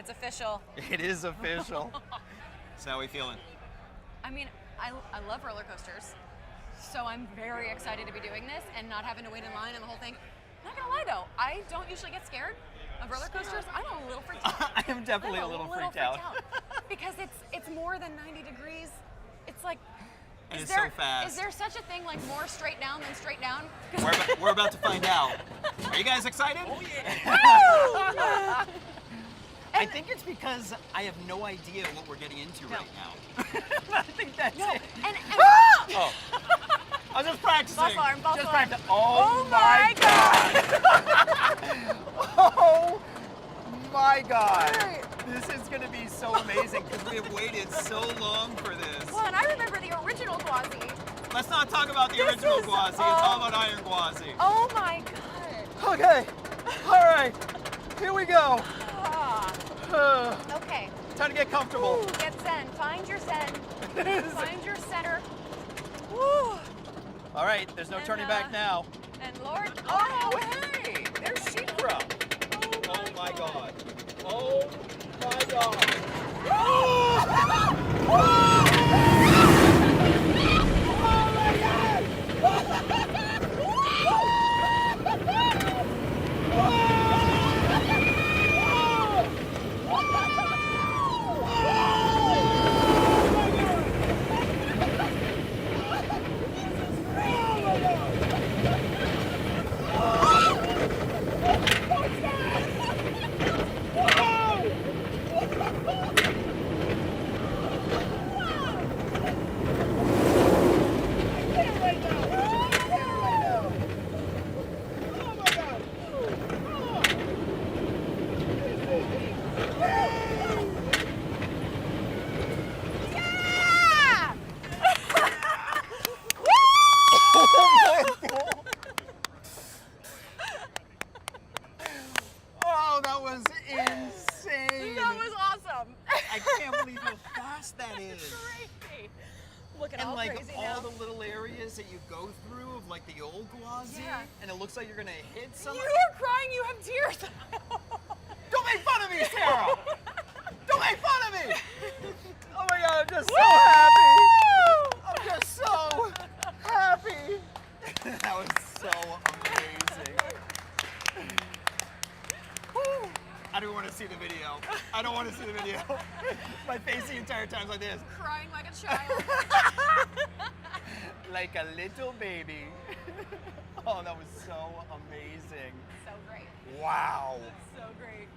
It's official. It is official. So how are we feeling? I mean, I love roller coasters, so I'm very excited to be doing this and not having to wait in line and the whole thing. Not gonna lie though, I don't usually get scared of roller coasters. I'm a little freaked out. I am definitely a little freaked out. Because it's more than 90 degrees. It's like, and it's so fast. Is there such a thing like more straight down than straight down? We're about to find out. Are you guys excited? Oh yeah. I think it's because I have no idea what we're getting into right now. I think that's it. Oh. I was just practicing. False alarm, false alarm. Oh my God. Oh my God. This is going to be so amazing because we have waited so long for this. Well, and I remember the original Gwazi. Let's not talk about the original Gwazi. It's all about Iron Gwazi. Oh my God. Okay. All right. Here we go. Okay. Time to get comfortable. Ooh, get zen. Find your zen. Find your center. Woo. All right. There's no turning back now. And Lord. Oh, hey. There's Shikra. Oh my God. Oh my God. And like all the little areas that you go through of like the old Gwazi, and it looks like you're gonna hit something. You are crying, you have tears. Don't make fun of me, Sarah! Don't make fun of me! Oh my God, I'm just so happy! I'm just so happy! That was so amazing. I don't want to see the video. I don't want to see the video. My face the entire time is like this. Crying like a child. Like a little baby. Oh, that was so amazing. So great. Wow. So great.